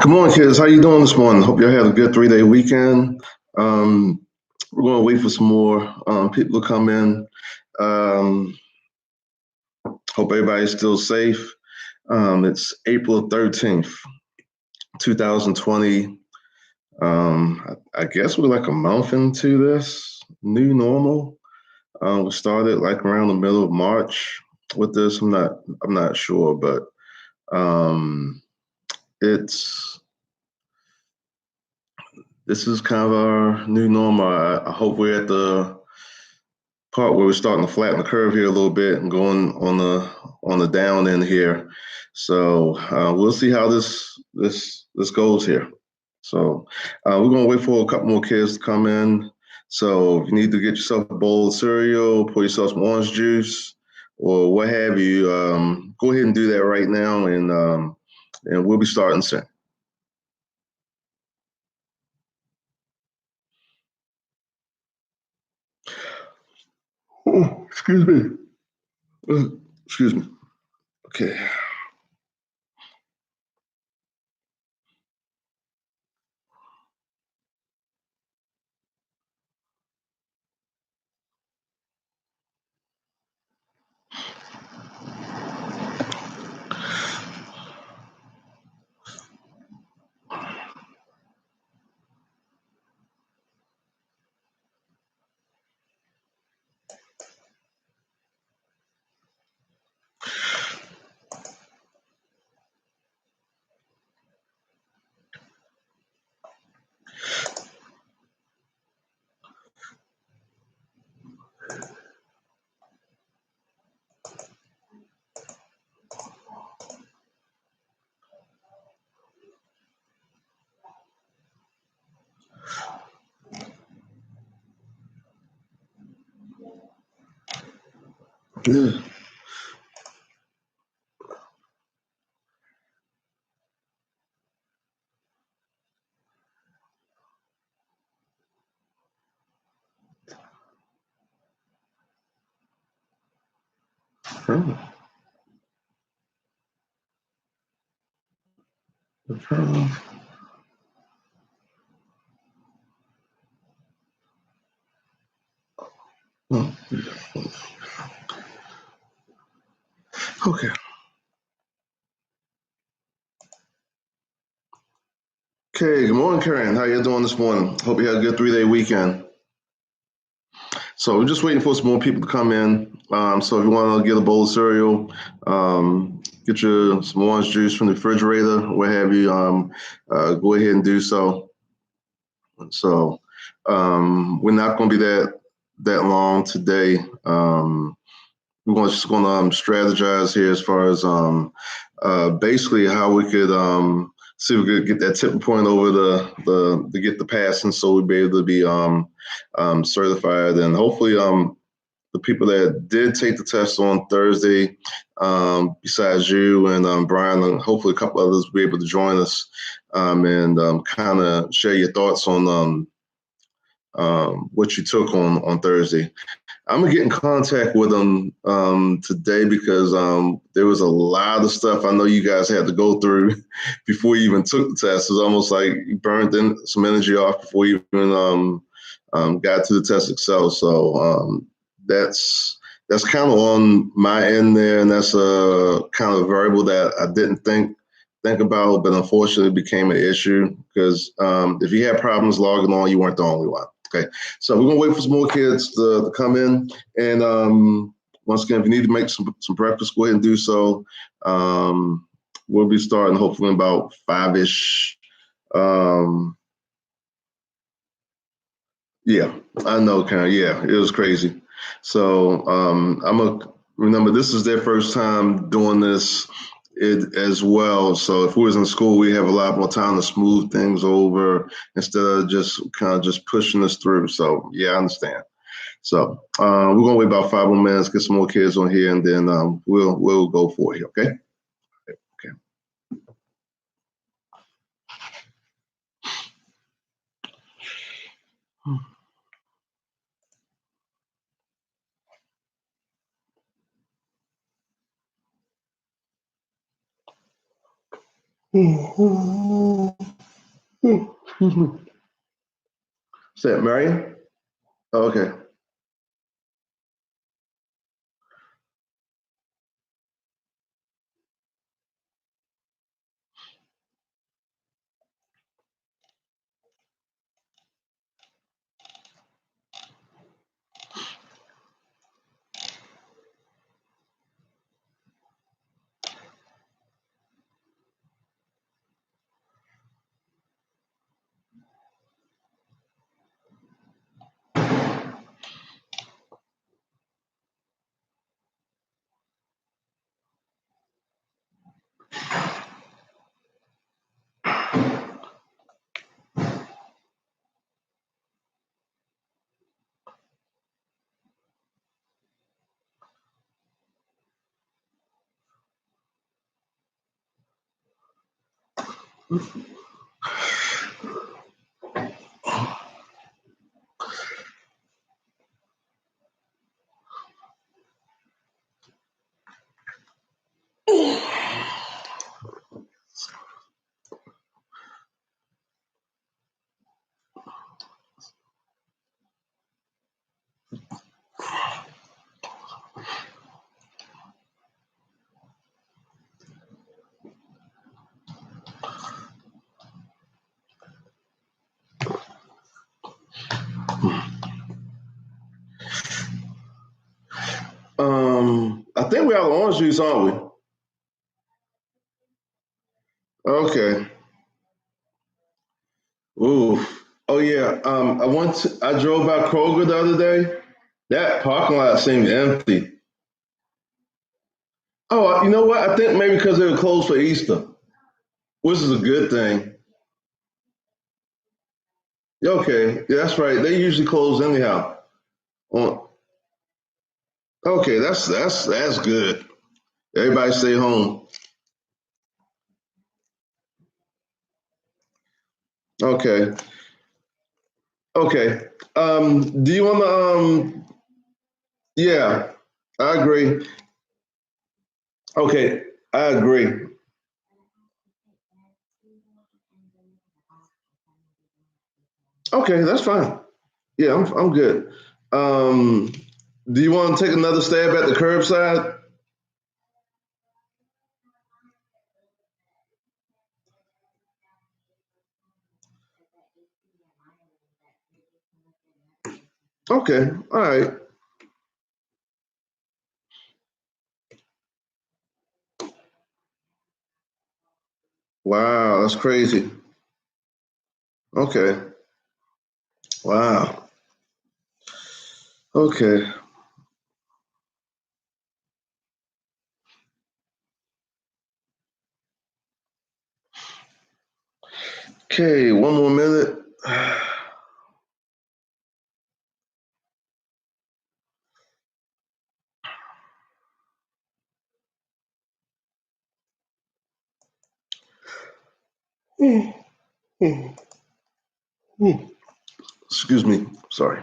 Good morning, kids. How you doing this morning? Hope y'all had a good 3-day weekend. Um, we're going to wait for some more people to come in. Um, Hope everybody's still safe. It's April 13th, 2020. I guess we're like a month into this new normal. We started like around the middle of March with this. I'm not sure, but um, it's this is kind of our new normal. I hope we're at the part where we're starting to flatten the curve here a little bit and going on the down end here. So we'll see how this goes here. So we're gonna wait for a couple more kids to come in. So if you need to get yourself a bowl of cereal, pour yourself some orange juice, or what have you, go ahead and do that right now, and we'll be starting soon. Oh, excuse me. Excuse me. Okay. Yeah. Oh, oh, oh. Okay. Okay, good morning, Karen. How you doing this morning? Hope you had a good 3-day weekend. So we're just waiting for some more people to come in. So if you want to get a bowl of cereal, get you some orange juice from the refrigerator, what have you, go ahead and do so. So we're not going to be that long today. Just going to strategize here as far as basically how we could see if we could get that tipping point over the to get the passing, so we'd be able to be certified, and hopefully the people that did take the test on Thursday, besides you and Brian, and hopefully a couple others will be able to join us and kind of share your thoughts on what you took on Thursday. I'm gonna get in contact with them today because there was a lot of stuff I know you guys had to go through before you even took the test. It's almost like you burned in some energy off before you even got to the test itself. So that's kind of on my end there, and that's a kind of variable that I didn't think about, but unfortunately became an issue because if you had problems logging on, you weren't the only one. Okay, so we're gonna wait for some more kids to come in, and once again, if you need to make some breakfast, go ahead and do so. We'll be starting hopefully in about 5-ish. Um, yeah, I know, Karen. Yeah, it was crazy. So I'm gonna remember this is their first time doing this as well. So if we was in school, we have a lot more time to smooth things over instead of just kind of just pushing us through. So yeah, I understand. So we're gonna wait about 5 more minutes, get some more kids on here, and then we'll go for it. Okay. Okay. Is that Marion? Oh, okay. I think we have orange juice, aren't we? Okay. Ooh. Oh yeah. I drove by Kroger the other day. That parking lot seemed empty. Oh, you know what? I think maybe because they were closed for Easter, which is a good thing. Okay, yeah, that's right. They usually close anyhow. Oh, okay, that's good. Everybody stay home. Okay, okay. Do you want to? Yeah, I agree. Okay, I agree. Okay, that's fine. Yeah, I'm good. Um, do you want to take another stab at the curbside? Okay, all right. Wow, that's crazy. Okay, wow. Okay, okay. One more minute. Excuse me. Sorry.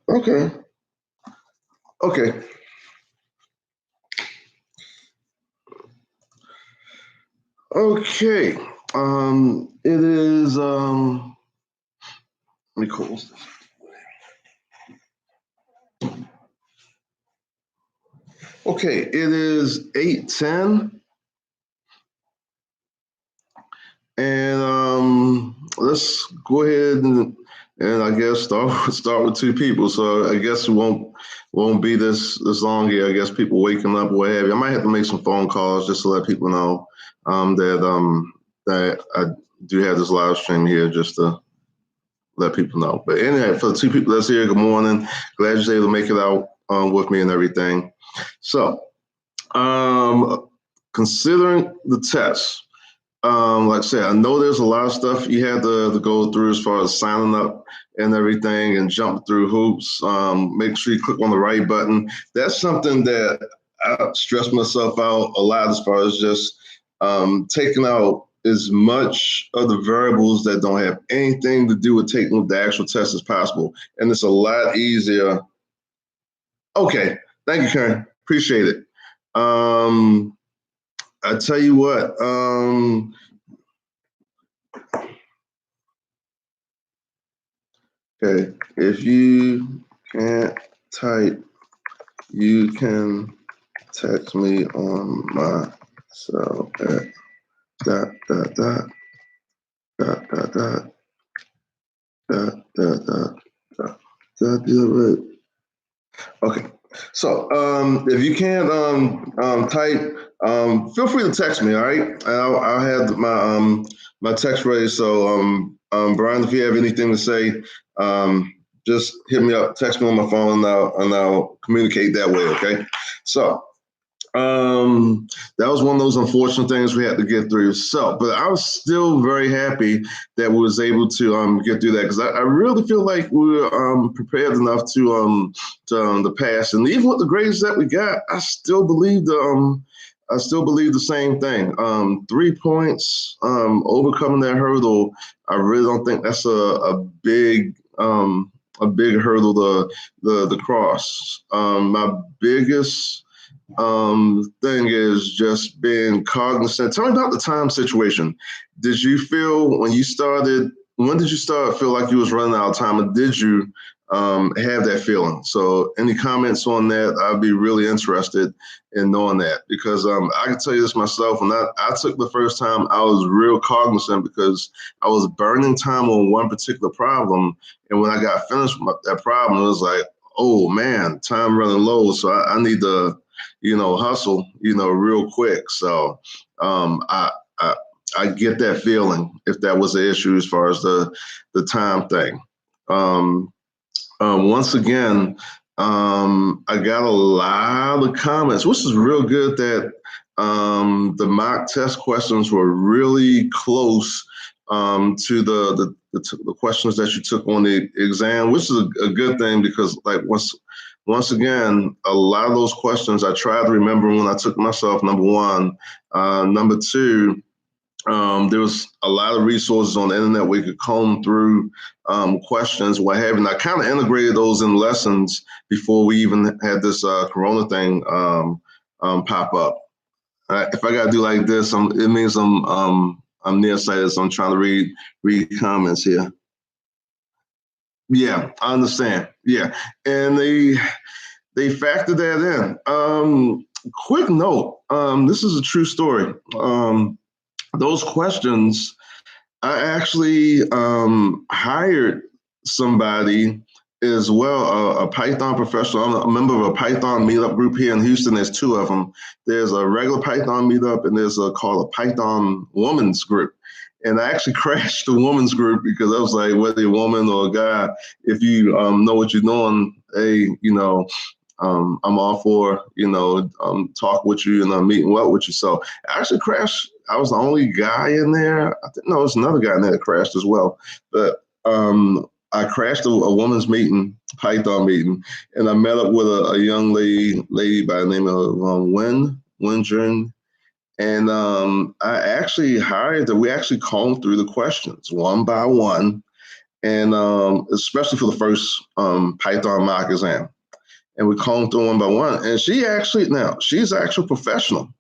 Okay. Okay. Okay. It is let me close this. Okay, it is 8:10, and let's go ahead and I guess start with two people. So I guess it won't be this long here. I guess people waking up or what have you. I might have to make some phone calls just to let people know that I do have this live stream here just to let people know. But anyway, for the two people that's here, good morning. Glad you're able to make it out with me and everything. So, considering the test, like I said, I know there's a lot of stuff you had to go through as far as signing up and everything and jump through hoops. Make sure you click on the right button. That's something that I stress myself out a lot as far as just taking out as much of the variables that don't have anything to do with taking the actual test as possible. And it's a lot easier. Okay. Thank you, Karen. Appreciate it. I tell you what, okay, if you can't type, you can text me on my cell at dot dot dot dot dot dot dot dot dot dot. Did I do it right? Okay. So if you can't type, feel free to text me. All right, and I'll have my text ready. So Brian, if you have anything to say, just hit me up, text me on my phone, and I'll communicate that way. Okay. So that was one of those unfortunate things we had to get through. So, but I was still very happy that we was able to get through that because I really feel like we were prepared enough to pass. And even with the grades that we got, I still believe the same thing. 3 points, overcoming that hurdle. I really don't think that's a big hurdle to cross. My biggest thing is just being cognizant. Tell me about the time situation. Did you feel when did you start feel like you was running out of time, and did you have that feeling? So any comments on that? I'd be really interested in knowing that because I can tell you this myself. When I took the first time, I was real cognizant because I was burning time on one particular problem. And when I got finished with that problem, it was like, oh man, time running low. So I need to hustle, real quick. So I I get that feeling if that was the issue as far as the time thing. Um, Once again, I got a lot of comments, which is real good that the mock test questions were really close to the questions that you took on the exam, which is a good thing because like once again, a lot of those questions I tried to remember when I took myself, number one. Number two, there was a lot of resources on the internet where you could comb through questions, what have you. And I kind of integrated those in lessons before we even had this Corona thing pop up. If I got to do like this, it means I'm nearsighted, so I'm trying to read comments here. Yeah, I understand. Yeah, and they factored that in. Quick note: this is a true story. Those questions, I actually hired somebody as well, a Python professional. I'm a member of a Python meetup group here in Houston. There's two of them. There's a regular Python meetup, and there's called a Python women's group. And I actually crashed the women's group because I was like, whether you're a woman or a guy, if you know what you're doing, hey, I'm all for, talk with you and I'm meeting well with you. So I actually crashed. I was the only guy in there. I think, no, there's another guy in there that crashed as well. But I crashed a woman's meeting, Python meeting, and I met up with a young lady by the name of Wen. And I actually hired her. We actually combed through the questions one by one, and especially for the first Python mock exam. And we combed through one by one. And she's actually professional.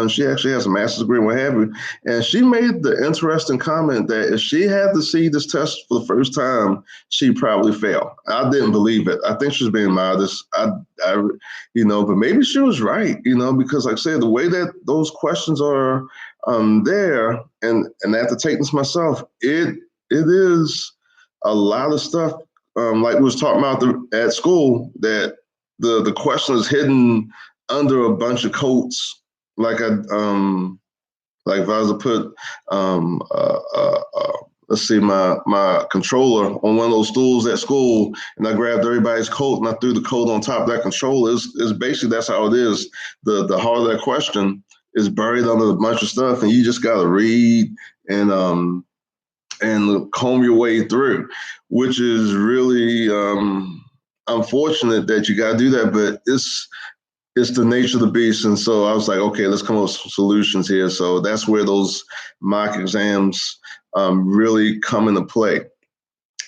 She actually has a master's degree, what have you. And she made the interesting comment that if she had to see this test for the first time, she'd probably fail. I didn't believe it. I think she was being modest. But maybe she was right, because like I said, the way that those questions are there, and I have to take this myself, it is a lot of stuff, like we was talking about at school, that the question is hidden under a bunch of coats, like like if I was to put let's see, my controller on one of those stools at school, and I grabbed everybody's coat and I threw the coat on top of that controller. Is basically that's how it is. The heart of that question is buried under a bunch of stuff, and you just got to read and comb your way through, which is really unfortunate that you got to do that, but it's the nature of the beast. And so I was like, okay, let's come up with some solutions here. So that's where those mock exams really come into play.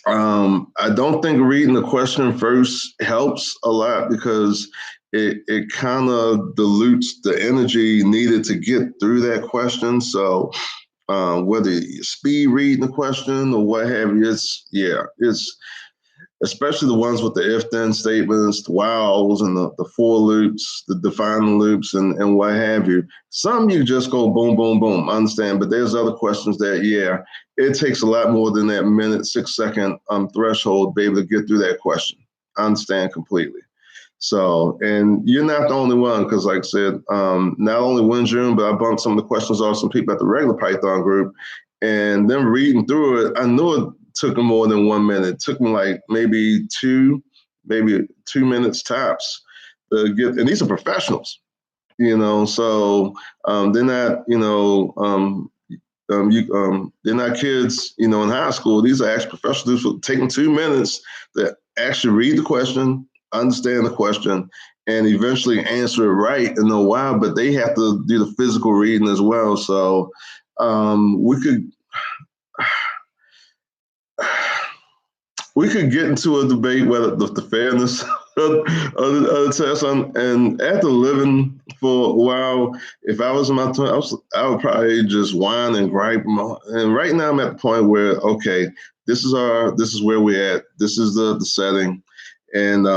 I don't think reading the question first helps a lot because it kind of dilutes the energy needed to get through that question. So whether you speed reading the question or what have you, it's especially the ones with the if-then statements, the whiles, and the for loops, the defining loops, and what have you. Some you just go boom, boom, boom, understand. But there's other questions that, it takes a lot more than that minute, 6 second threshold to be able to get through that question. I understand completely. So, and you're not the only one, because like I said, not only one June, but I bumped some of the questions off some people at the regular Python group, and them reading through it, I knew it took them more than 1 minute. It took them like maybe 2 minutes tops to get, and these are professionals, so they're not, they're not kids, in high school. These are actually professionals for taking 2 minutes to actually read the question, understand the question, and eventually answer it right in a while. But they have to do the physical reading as well. So we could get into a debate whether the fairness of the test. And after living for a while, if I was in my 20s, I would probably just whine and gripe. And right now, I'm at the point where, okay, this is where we're at. This is the setting, and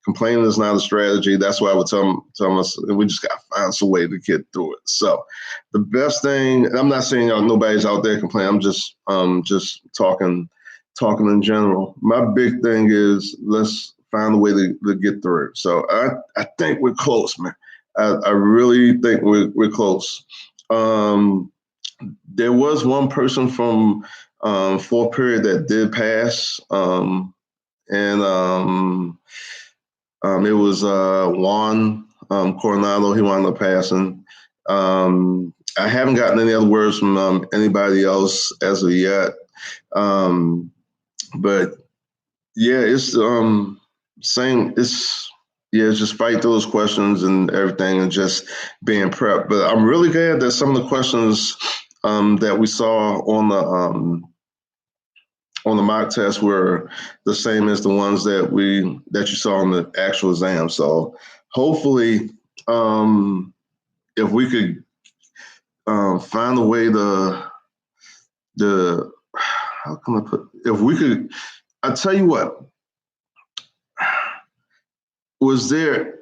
complaining is not a strategy. That's why I would tell us we just got to find some way to get through it. So the best thing, and I'm not saying nobody's out there complaining. I'm just talking in general. My big thing is let's find a way to get through it. So I think we're close, man. I really think we're close. There was one person from fourth period that did pass, and it was Juan Coronado. He wound up passing. I haven't gotten any other words from anybody else as of yet. But it's same. It's just fight those questions and everything, and just being prepped. But I'm really glad that some of the questions that we saw on the mock test were the same as the ones that you saw on the actual exam. So hopefully, if we could find a way to how can I put, if we could, I tell you what, was there,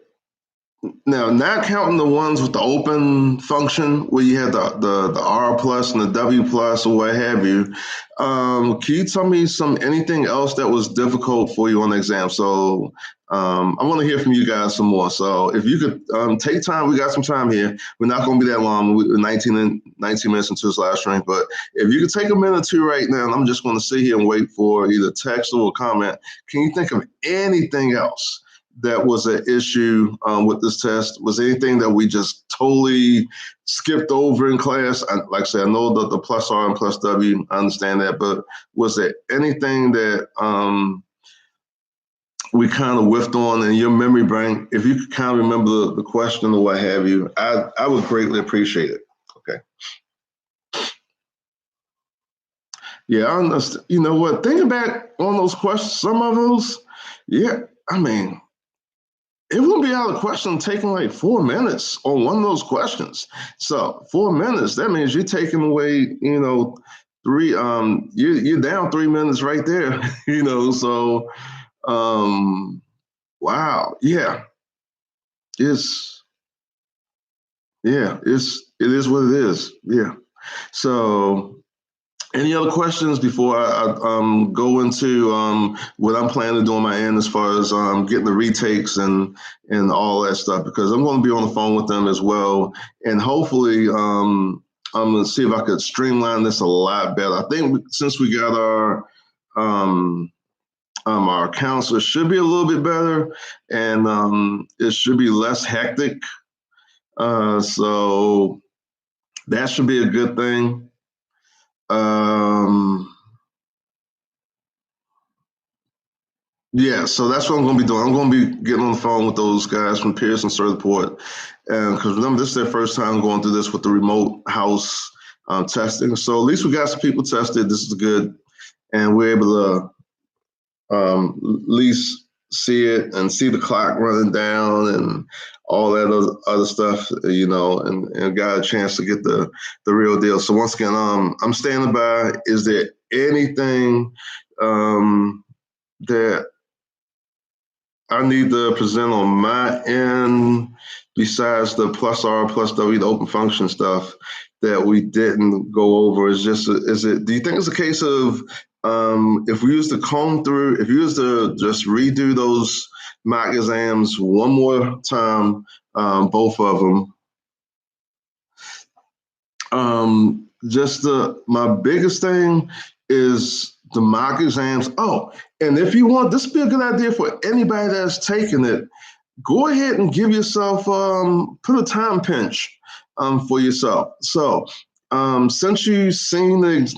now not counting the ones with the open function where you had the R plus and the W plus or what have you, can you tell me anything else that was difficult for you on the exam? So I want to hear from you guys some more. So if you could take time, we got some time here. We're not going to be that long. We're 19 minutes into this live stream. But if you could take a minute or two right now, and I'm just going to sit here and wait for either text or a comment. Can you think of anything else that was an issue with this test? Was there anything that we just totally skipped over in class? Like I said, I know the plus R and plus W, I understand that, but was there anything that we kind of whiffed on in your memory bank? If you could kind of remember the question or what have you, I would greatly appreciate it. Okay. Yeah, I understand. You know what? Thinking back on those questions, some of those, I mean, it wouldn't be out of the question taking like 4 minutes on one of those questions. So 4 minutes, that means you're taking away, three, you're down 3 minutes right there, so, wow. Yeah. It's, it is what it is. Yeah. So, any other questions before I go into what I'm planning to do on my end as far as getting the retakes and all that stuff? Because I'm going to be on the phone with them as well, and hopefully I'm going to see if I could streamline this a lot better. I think since we got our counselor, should be a little bit better, and it should be less hectic. So that should be a good thing. Yeah, so that's what I'm going to be doing. I'm going to be getting on the phone with those guys from Pearson Certiport, and because remember, this is their first time going through this with the remote house testing. So at least we got some people tested. This is good, and we're able to at least see it and see the clock running down and all that other stuff, and got a chance to get the real deal. So once again, I'm standing by. Is there anything that I need to present on my end besides the plus R plus W, the open function stuff that we didn't go over? Do you think it's a case of if we used to comb through, if you used to just redo those mock exams one more time, both of them, my biggest thing is the mock exams. Oh, and if you want, this would be a good idea for anybody that's taking it. Go ahead and give yourself, put a time pinch for yourself. So since you've seen the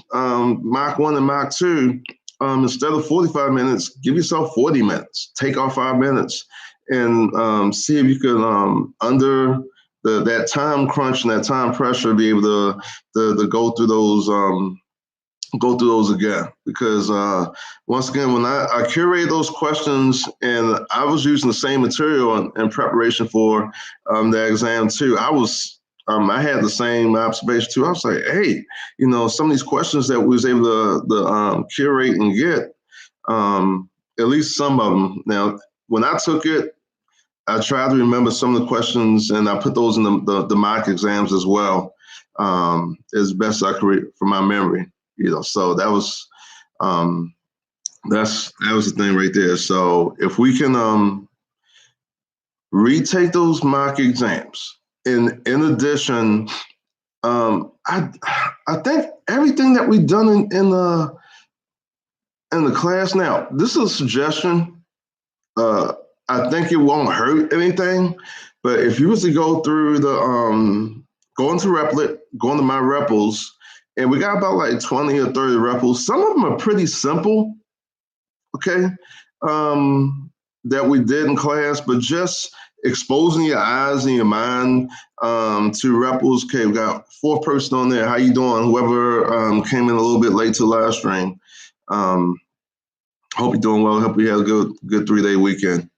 Mach 1 and Mach 2, instead of 45 minutes, give yourself 40 minutes. Take off 5 minutes and see if you can, under that time crunch and that time pressure, be able to go through those again. Because once again, when I curated those questions and I was using the same material in preparation for the exam too, I had the same observation too. I was like, hey, some of these questions that we was able to curate and get, at least some of them. Now, when I took it, I tried to remember some of the questions, and I put those in the mock exams as well, as best I could from my memory. So that was that was the thing right there. So if we can retake those mock exams, in addition, I think everything that we've done in the class now. This is a suggestion. I think it won't hurt anything, but if you was to go through go into Replit, go into My Repls, and we got about like 20 or 30 Repls. Some of them are pretty simple, okay, that we did in class, but just exposing your eyes and your mind to Repls. Okay, we got fourth person on there. How you doing? Whoever came in a little bit late to the live stream. Hope you're doing well. Hope you had a good 3-day weekend.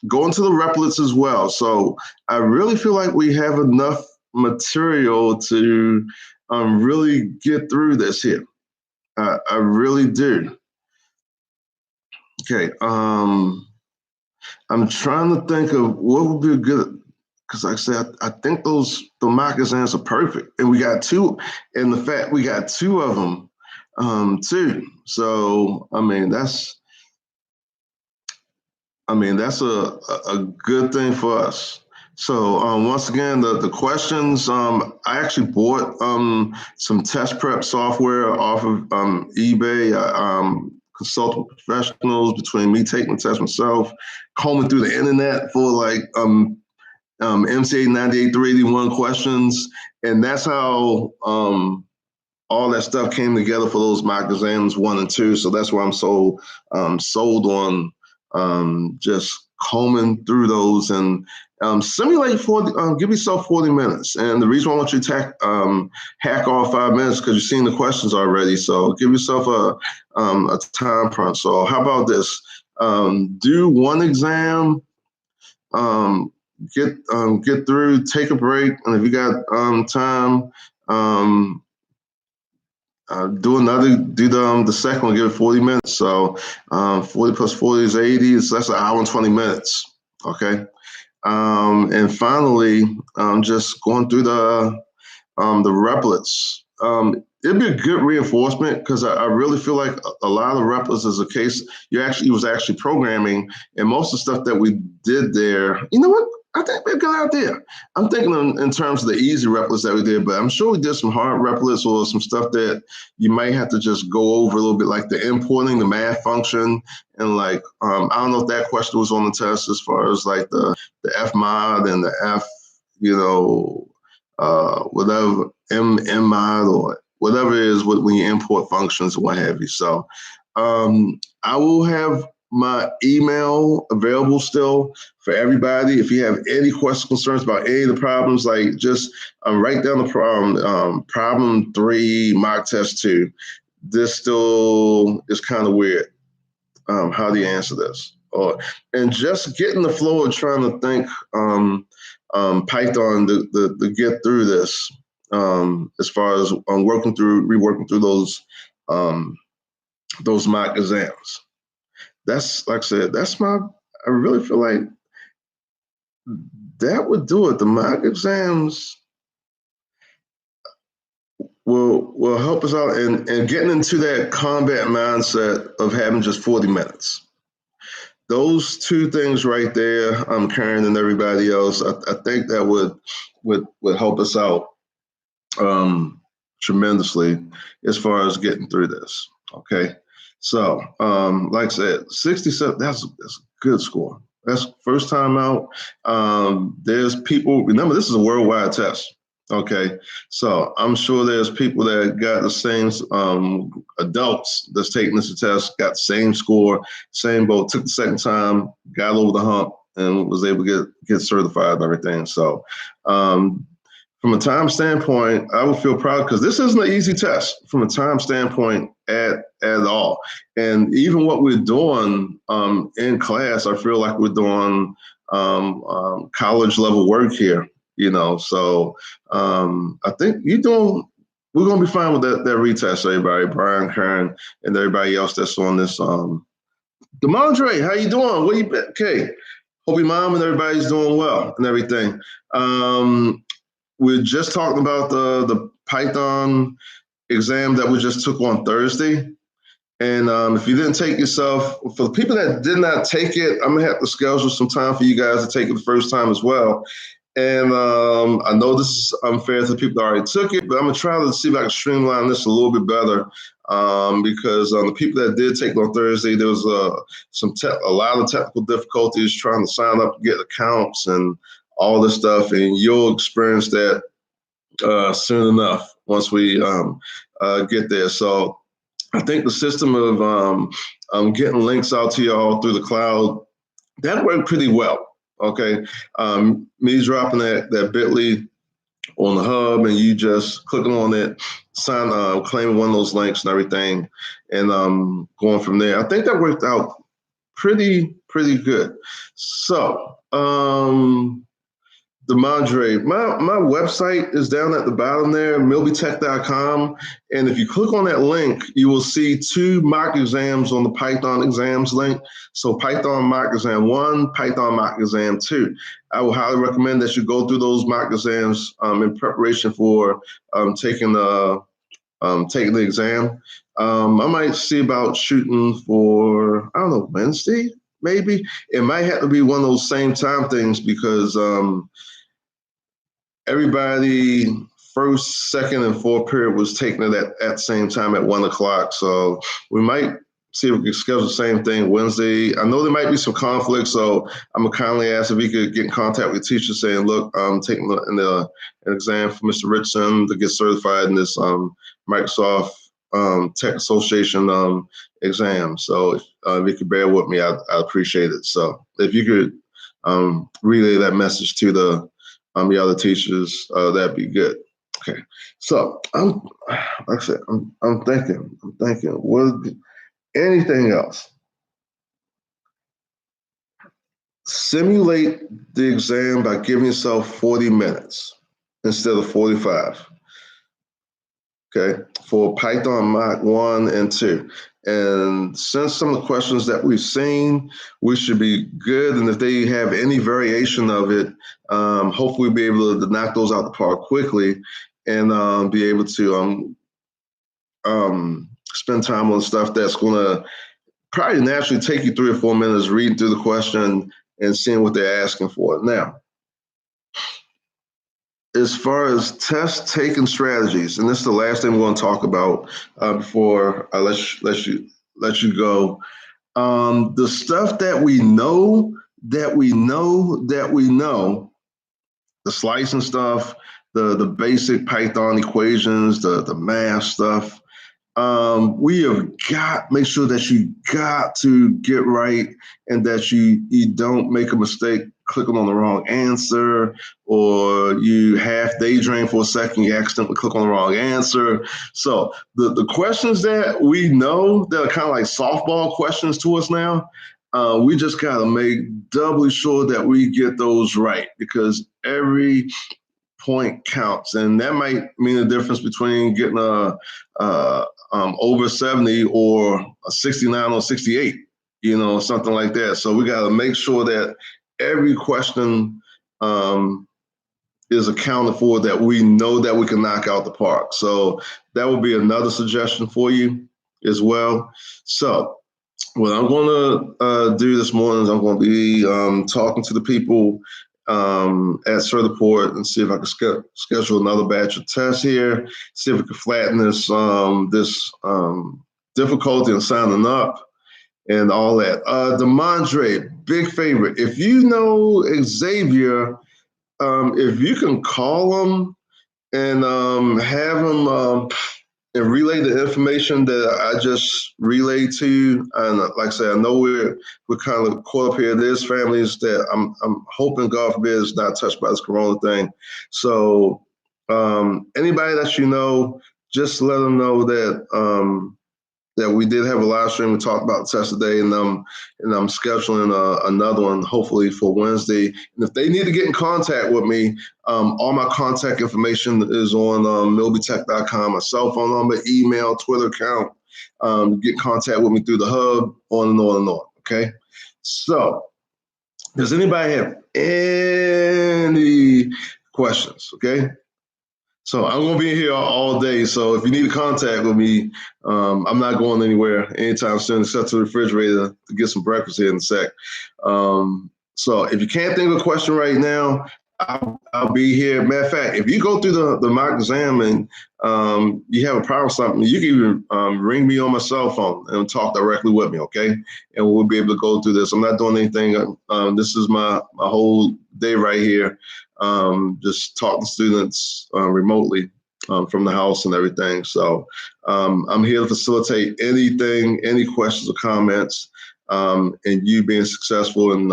Go into the Replits as well. So I really feel like we have enough material to really get through this here. I really do. Okay. I'm trying to think of what would be good, because like I said, I think the mock exams are perfect, and we got two, and the fact we got two of them too. So I mean that's a good thing for us. So once again, the questions, I actually bought some test prep software off of eBay. Consulting professionals, between me taking the test myself, combing through the internet for like MCA 98-381 questions. And that's how all that stuff came together for those mock exams 1 and 2. So that's why I'm so sold on just combing through those and simulate 40, give yourself 40 minutes. And the reason I want you to hack off 5 minutes because you've seen the questions already. So give yourself a time prompt. So how about this? Do one exam get through, take a break, and if you got time, do the second one, give it 40 minutes. So 40 plus 40 is 80. So that's an hour and 20 minutes. Okay. And finally, just going through the replets. It'd be a good reinforcement because I really feel like a lot of replets is a case you was actually programming, and most of the stuff that we did there. You know what? I think we're a good idea. I'm thinking in terms of the easy replets that we did, but I'm sure we did some hard replets or some stuff that you might have to just go over a little bit, like the importing the math function, and like I don't know if that question was on the test as far as like the F mod and the F, whatever M mod or whatever it is when you import functions and what have you. So I will have my email available still for everybody. If you have any questions, concerns about any of the problems, like just write down the problem 3, mock test 2. This still is kind of weird. How do you answer this? And just get in the flow of trying to think Python to get through this, as far as reworking through those mock exams. That's, like I said, I really feel like that would do it. The mock exams will help us out and getting into that combat mindset of having just 40 minutes. Those 2 things right there, Karen and everybody else, I think that would help us out tremendously as far as getting through this. Okay. So, like I said, 67, that's a good score. That's first time out. There's people, remember, this is a worldwide test. Okay. So I'm sure there's people that got the same, adults that's taking this test, got the same score, same boat, took the second time, got over the hump, and was able to get certified and everything. So, from a time standpoint, I would feel proud because this isn't an easy test from a time standpoint at all. And even what we're doing in class, I feel like we're doing college level work here. So I think we're going to be fine with that retest, everybody, Brian, Karen, and everybody else that's on this. Demondre, how you doing? Where you been? Okay. Hope your mom and everybody's doing well and everything. We're just talking about the Python exam that we just took on Thursday. And if you didn't take yourself, for the people that did not take it, I'm going to have to schedule some time for you guys to take it the first time as well. And I know this is unfair to the people that already took it, but I'm going to try to see if I can streamline this a little bit better, because the people that did take it on Thursday, there was a lot of technical difficulties trying to sign up, get accounts, and all this stuff, and you'll experience that soon enough once we get there. So I think the system of getting links out to y'all through the cloud, that worked pretty well. Okay, me dropping that bit.ly on the hub and you just clicking on it, claiming one of those links and everything, and going from there. I think that worked out pretty good. So, Demondre, my website is down at the bottom there, milbytech.com. And if you click on that link, you will see 2 mock exams on the Python exams link. So Python mock exam 1, Python mock exam 2. I would highly recommend that you go through those mock exams in preparation for taking the exam. I might see about shooting for, I don't know, Wednesday, maybe. It might have to be one of those same time things because everybody first, second, and fourth period was taking it at the same time at 1:00. So we might see if we can schedule the same thing Wednesday. I know there might be some conflict, so I'm gonna kindly ask if we could get in contact with teachers saying, look, I'm taking an exam for Mr. Richardson to get certified in this Microsoft Tech Association exam. So if you could bear with me, I'd appreciate it. So if you could relay that message to the other teachers, that'd be good. Okay, so like I said, I'm thinking, anything else? simulate the exam by giving yourself 40 minutes instead of 45. Okay, for Python Mach 1 and 2. And since some of the questions that we've seen, we should be good. And if they have any variation of it, hopefully we'll be able to knock those out the park quickly and be able to spend time on stuff that's going to probably naturally take you 3 or 4 minutes reading through the question and seeing what they're asking for. Now, as far as test taking strategies, and this is the last thing we're going to talk about before I let you go. The stuff that we know, the slicing stuff, the basic Python equations, the math stuff. We have got make sure that you got to get right and that you don't make a mistake clicking on the wrong answer, or you half daydream for a second, you accidentally click on the wrong answer. So the questions that we know that are kind of like softball questions to us now, we just got to make doubly sure that we get those right, because every point counts, and that might mean the difference between getting a over 70 or a 69 or 68, something like that. So we got to make sure that every question is accounted for, that we know that we can knock out the park. So that would be another suggestion for you as well. So what I'm going to do this morning is I'm going to be talking to the people at Certiport and see if I can schedule another batch of tests here, see if we can flatten this difficulty in signing up and all that. Demondre, big favorite. If you know Xavier, if you can call him and have him and relay the information that I just relayed to you. And like I said, I know we're kind of caught up here. There's families that I'm hoping, God forbid, is not touched by this corona thing. So anybody that you know, just let them know that that we did have a live stream. We talked about the test today, and I'm scheduling another one hopefully for Wednesday. And if they need to get in contact with me, all my contact information is on milbytech.com, my cell phone number, email, Twitter account. Get in contact with me through the hub, on and on and on. Okay. So, does anybody have any questions? Okay. So I'm going to be here all day. So if you need to contact with me, I'm not going anywhere anytime soon, except to the refrigerator to get some breakfast here in a sec. So if you can't think of a question right now, I'll be here. Matter of fact, if you go through the mock exam and you have a problem with something, you can even ring me on my cell phone and talk directly with me, okay? And we'll be able to go through this. I'm not doing anything. This is my whole day right here. Just talking to students remotely from the house and everything. So I'm here to facilitate anything, any questions or comments, and you being successful and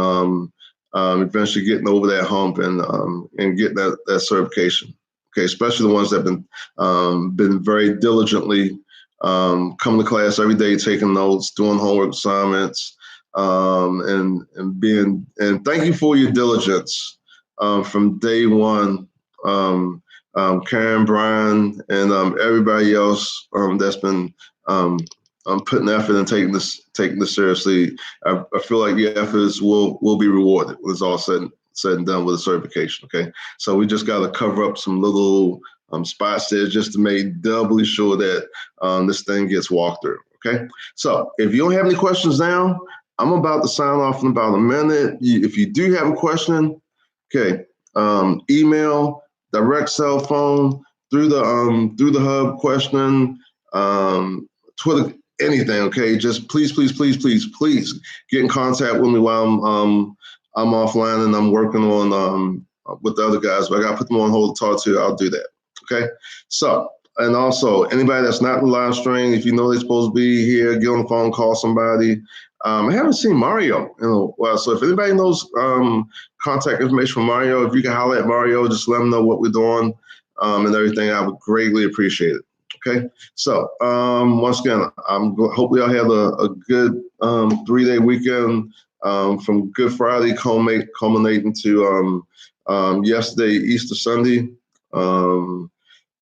eventually getting over that hump and getting that certification. Okay, especially the ones that have been very diligently coming to class every day, taking notes, doing homework assignments, and thank you for your diligence. From day one, Karen, Brian, and everybody else that's been putting effort and taking this seriously. I feel like the efforts will be rewarded when it's all said and done with a certification. Okay, so we just got to cover up some little spots there just to make doubly sure that this thing gets walked through. Okay, so if you don't have any questions now, I'm about to sign off in about a minute. If you do have a question, okay, email, direct cell phone, through the hub question, Twitter, anything, okay? Just please get in contact with me while I'm offline and I'm working on with the other guys. But I got to put them on hold to talk to. I'll do that, okay? So, and also anybody that's not in the live stream, if you know they're supposed to be here, get on the phone, call somebody. I haven't seen Mario in a while, so if anybody knows contact information from Mario, if you can holler at Mario, just let him know what we're doing and everything. I would greatly appreciate it. Okay, so once again, hopefully I'll have a good 3-day weekend. from Good Friday culminating to yesterday, Easter Sunday.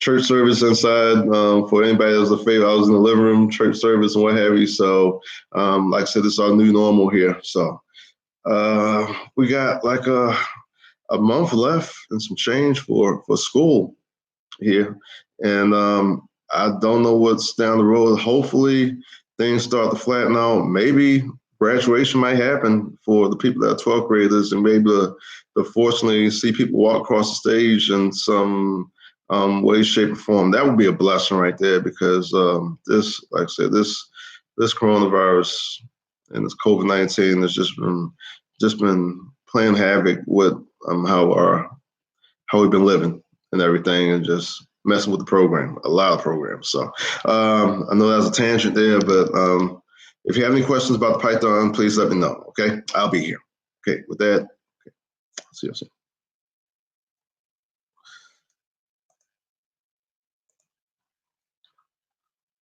Church service inside for anybody that was a favorite. I was in the living room, church service and what have you. So, like I said, it's our new normal here. So we got like a month left and some change for school here. And I don't know what's down the road. Hopefully things start to flatten out. Maybe graduation might happen for the people that are 12th graders and maybe to fortunately see people walk across the stage in some way, shape, or form. That would be a blessing right there because this, like I said, this coronavirus and this COVID-19 has just been playing havoc with how we've been living and everything, and just messing with the program, a lot of programs. So I know that was a tangent there, but if you have any questions about the Python, please let me know. Okay, I'll be here. Okay, with that, see you soon.